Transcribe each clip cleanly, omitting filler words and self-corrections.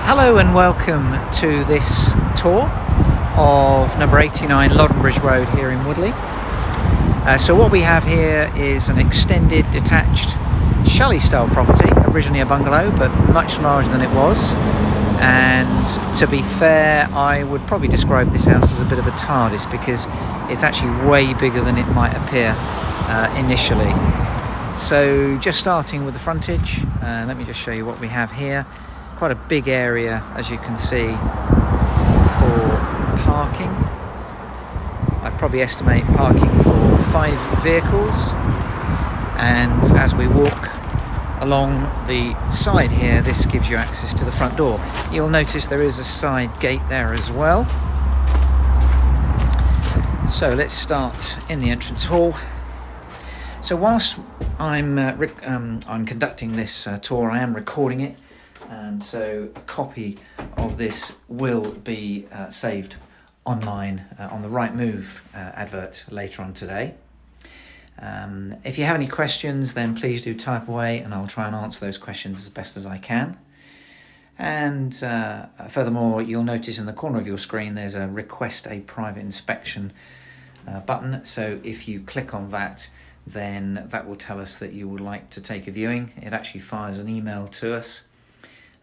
Hello and welcome to this tour of number 89 Loddon Bridge Road here in Woodley. So what we have here is an extended detached chalet style property, originally a bungalow but much larger than it was, and to be fair I would probably describe this house as a bit of a TARDIS because it's actually way bigger than it might appear initially. So just starting with the frontage, let me just show you what we have here. Quite a big area, as you can see, for parking. I'd probably estimate parking for 5 vehicles, and as we walk along the side here, this gives you access to the front door. You'll notice there is a side gate there as well. So let's start in the entrance hall. So whilst I'm conducting this tour, I am recording it, and so a copy of this will be saved online on the Rightmove advert later on today. If you have any questions, then please do type away and I'll try and answer those questions as best as I can. And furthermore, you'll notice in the corner of your screen there's a request a private inspection button. So if you click on that, then that will tell us that you would like to take a viewing. It actually fires an email to us,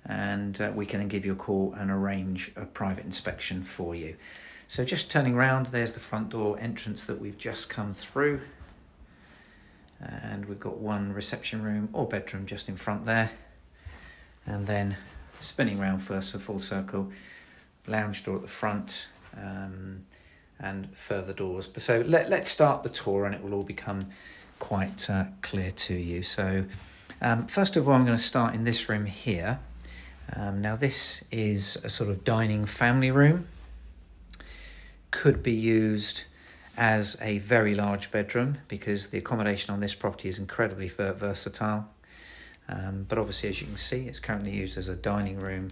and we can then give you a call and arrange a private inspection for you. So just turning around, there's the front door entrance that we've just come through, and we've got one reception room or bedroom just in front there, and then spinning round first, a full circle, lounge door at the front, and further doors. So let's start the tour and it will all become quite clear to you. So first of all, I'm going to start in this room here. Now this is a sort of dining family room. Could be used as a very large bedroom because the accommodation on this property is incredibly versatile. But obviously, as you can see, it's currently used as a dining room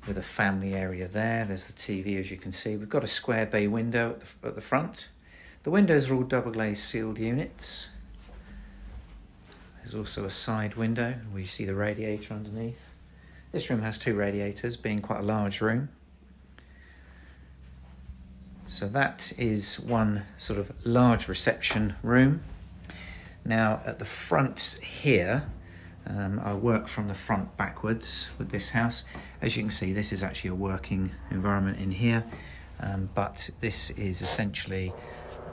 with a family area there. There's the TV, as you can see. We've got a square bay window at the front. The windows are all double glazed sealed units. There's also a side window where you see the radiator underneath. This room has 2 radiators, being quite a large room. So that is one sort of large reception room. Now at the front here, I work from the front backwards with this house. As you can see, this is actually a working environment in here, but this is essentially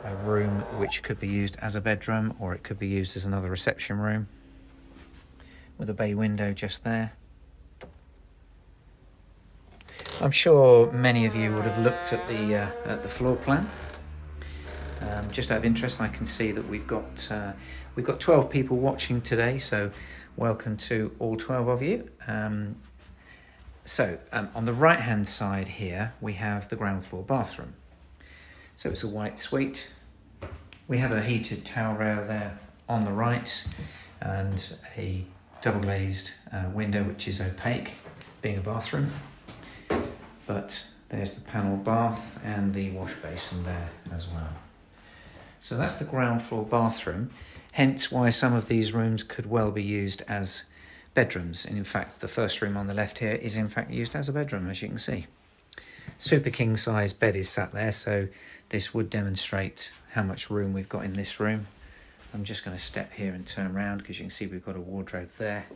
a room which could be used as a bedroom, or it could be used as another reception room with a bay window just there. I'm sure many of you would have looked at the floor plan. Just out of interest, I can see that we've got 12 people watching today, so welcome to all 12 of you. So on the right hand side here we have the ground floor bathroom. So it's a white suite. We have a heated towel rail there on the right and a double glazed window which is opaque, being a bathroom. But there's the panel bath and the wash basin there as well. So that's the ground floor bathroom, hence why some of these rooms could well be used as bedrooms. And in fact, the first room on the left here is in fact used as a bedroom, as you can see. Super king size bed is sat there, so this would demonstrate how much room we've got in this room. I'm just going to step here and turn around because you can see we've got a wardrobe there.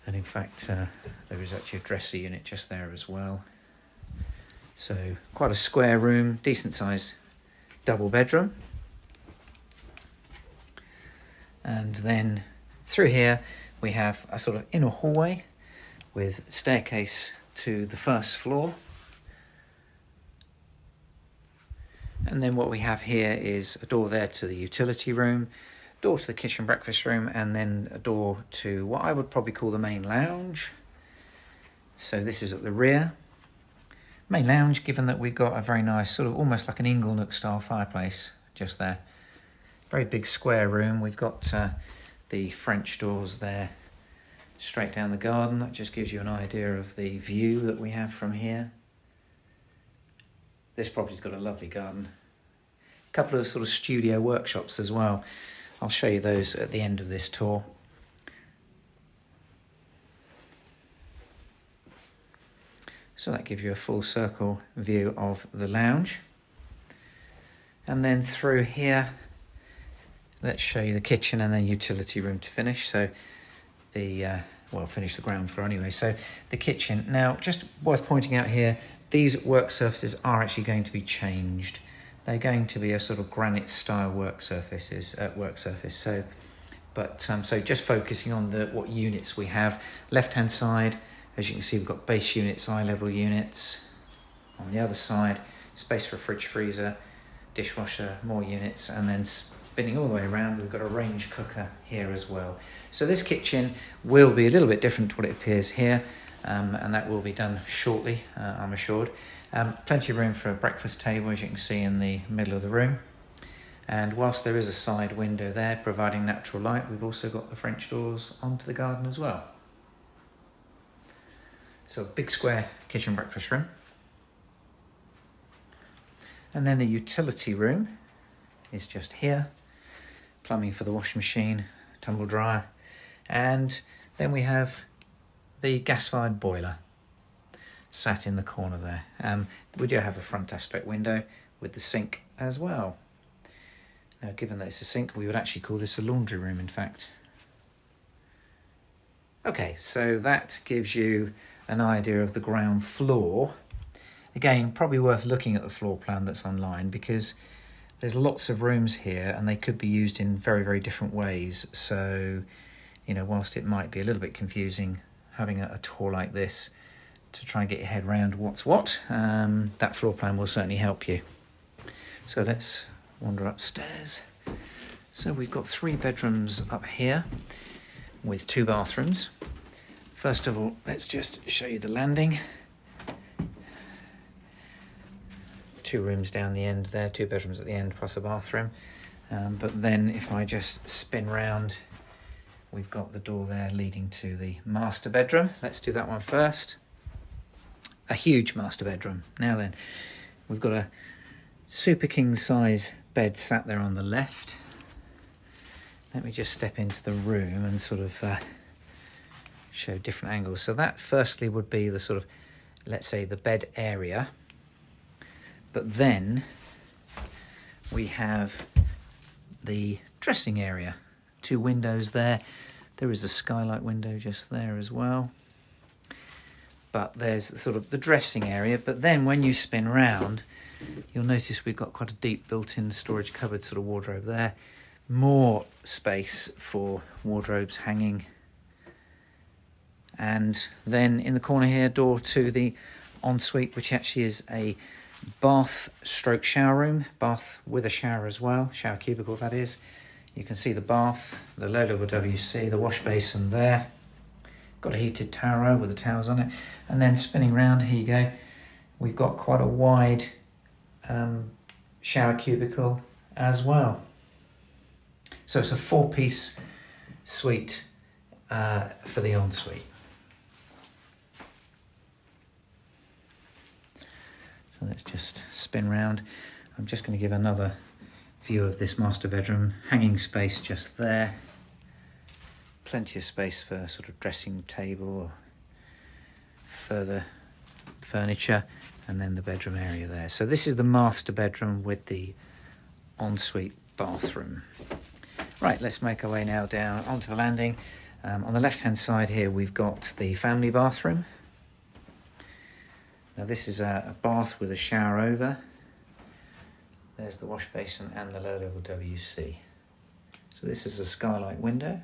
And in fact, there is actually a dresser unit just there as well. So quite a square room, decent size double bedroom. And then through here we have a sort of inner hallway with staircase to the first floor. And then what we have here is a door there to the utility room, door to the kitchen breakfast room, and then a door to what I would probably call the main lounge. So this is at the rear. Main lounge, given that we've got a very nice sort of almost like an inglenook style fireplace just there. Very big square room. We've got the French doors there straight down the garden. That just gives you an idea of the view that we have from here. This property's got a lovely garden. A couple of sort of studio workshops as well. I'll show you those at the end of this tour. So that gives you a full circle view of the lounge. And then through here, let's show you the kitchen and then utility room to finish. So well, finish the ground floor anyway. So the kitchen. Now, just worth pointing out here, these work surfaces are actually going to be changed. They're going to be a sort of granite style work surface. So just focusing on what units we have. Left-hand side, as you can see, we've got base units, eye level units. On the other side, space for a fridge, freezer, dishwasher, more units, and then spinning all the way around, we've got a range cooker here as well. So this kitchen will be a little bit different to what it appears here, and that will be done shortly, I'm assured. Plenty of room for a breakfast table, as you can see in the middle of the room. And whilst there is a side window there providing natural light, we've also got the French doors onto the garden as well. So a big square kitchen breakfast room. And then the utility room is just here. Plumbing for the washing machine, tumble dryer. And then we have the gas-fired boiler sat in the corner there. We do have a front aspect window with the sink as well. Now, given that it's a sink, we would actually call this a laundry room, in fact. Okay, so that gives you an idea of the ground floor. Again, probably worth looking at the floor plan that's online, because there's lots of rooms here and they could be used in very, very different ways. So, whilst it might be a little bit confusing having a tour like this to try and get your head around what's what, that floor plan will certainly help you. So let's wander upstairs. So we've got 3 bedrooms up here with 2 bathrooms. First of all, let's just show you the landing. 2 rooms down the end there, 2 bedrooms at the end plus a bathroom. But then if I just spin round, we've got the door there leading to the master bedroom. Let's do that one first. A huge master bedroom. Now then, we've got a super king size bed sat there on the left. Let me just step into the room and sort of show different angles. So that firstly would be the sort of, let's say, the bed area. But then we have the dressing area. 2 windows there. There is a skylight window just there as well. But there's sort of the dressing area. But then when you spin round, you'll notice we've got quite a deep built-in storage cupboard sort of wardrobe there. More space for wardrobes hanging. And then in the corner here, door to the ensuite, which actually is a bath stroke shower room. Bath with a shower as well. Shower cubicle, that is. You can see the bath, the low-level WC, the wash basin there. Got a heated towel with the towels on it. And then spinning round, here you go. We've got quite a wide shower cubicle as well. So it's a 4-piece suite for the ensuite. So let's just spin round. I'm just going to give another view of this master bedroom. Hanging space just there. Plenty of space for sort of dressing table or further furniture, and then the bedroom area there. So this is the master bedroom with the ensuite bathroom. Right, let's make our way now down onto the landing. On the left-hand side here, we've got the family bathroom. Now this is a bath with a shower over. There's the wash basin and the low-level WC. So this is a skylight window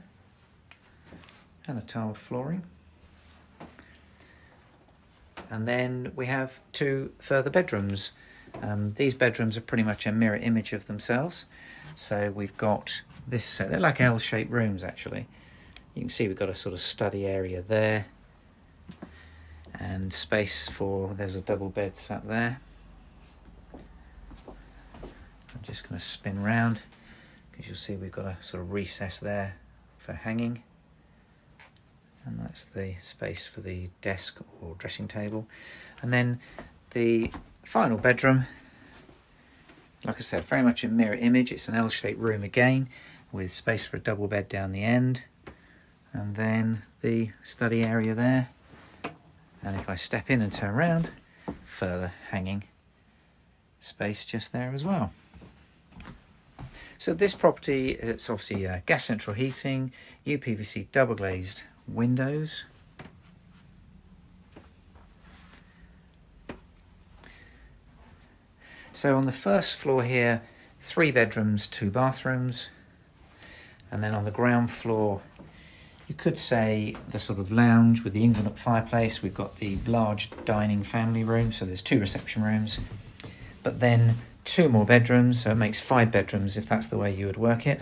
and a tiled flooring. And then we have 2 further bedrooms. These bedrooms are pretty much a mirror image of themselves. So we've got this, they're like L-shaped rooms actually. You can see we've got a sort of study area there. And space for, there's a double bed sat there. I'm just going to spin round because you'll see we've got a sort of recess there for hanging. And that's the space for the desk or dressing table. And then the final bedroom, like I said, very much a mirror image. It's an L-shaped room again with space for a double bed down the end. And then the study area there. And if I step in and turn around, further hanging space just there as well. So this property, it's obviously gas central heating, UPVC double glazed windows. So on the first floor here, 3 bedrooms, 2 bathrooms. And then on the ground floor, you could say the sort of lounge with the inglenook fireplace. We've got the large dining family room, so there's 2 reception rooms. But then 2 more bedrooms, so it makes 5 bedrooms if that's the way you would work it.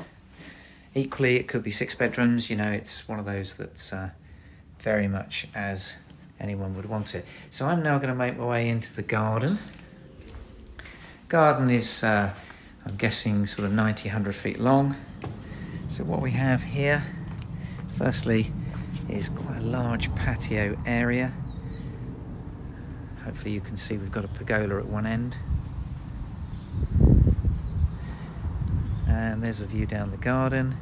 Equally, it could be 6 bedrooms. You know, it's one of those that's very much as anyone would want it. So I'm now going to make my way into the garden. Garden is, I'm guessing, sort of 90, 100 feet long. So what we have here, firstly, is quite a large patio area. Hopefully you can see we've got a pergola at one end. And there's a view down the garden.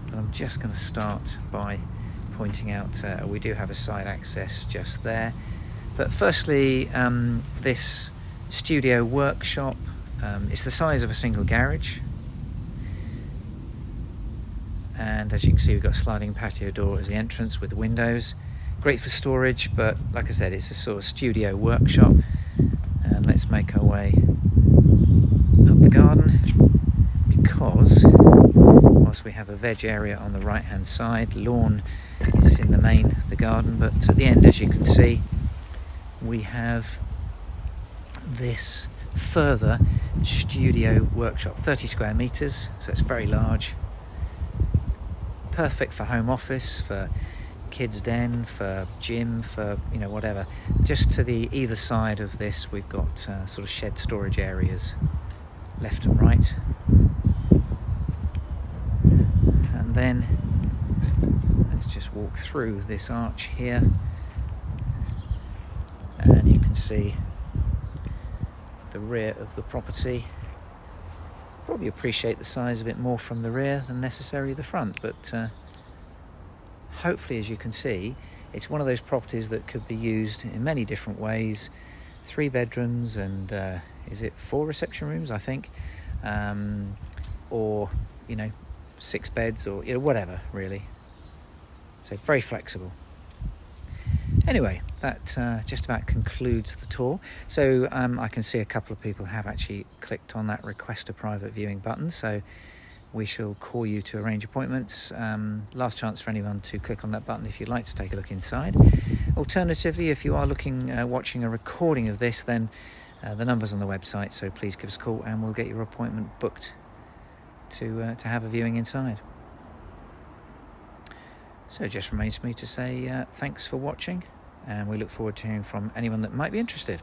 And I'm just going to start by pointing out we do have a side access just there. But firstly, this studio workshop, it's the size of a single garage. And as you can see, we've got a sliding patio door as the entrance with windows. Great for storage, but like I said, it's a sort of studio workshop. And let's make our way up the garden, because whilst we have a veg area on the right hand side, lawn is in the main the garden, but at the end, as you can see, we have this further studio workshop, 30 square meters, so it's very large. Perfect for home office, for kids' den, for gym, for, you know, whatever. Just to the either side of this, we've got sort of shed storage areas, left and right. And then let's just walk through this arch here, and you can see the rear of the property. Probably appreciate the size of it more from the rear than necessarily the front, but hopefully, as you can see, it's one of those properties that could be used in many different ways. 3 bedrooms and is it 4 reception rooms, I think, or, you know, 6 beds, or, you know, whatever really. So very flexible. Anyway, that just about concludes the tour. So I can see a couple of people have actually clicked on that request a private viewing button, so we shall call you to arrange appointments. Last chance for anyone to click on that button if you'd like to take a look inside. Alternatively, if you are watching a recording of this, then the number's on the website, so please give us a call and we'll get your appointment booked to have a viewing inside. So it just remains for me to say thanks for watching, and we look forward to hearing from anyone that might be interested.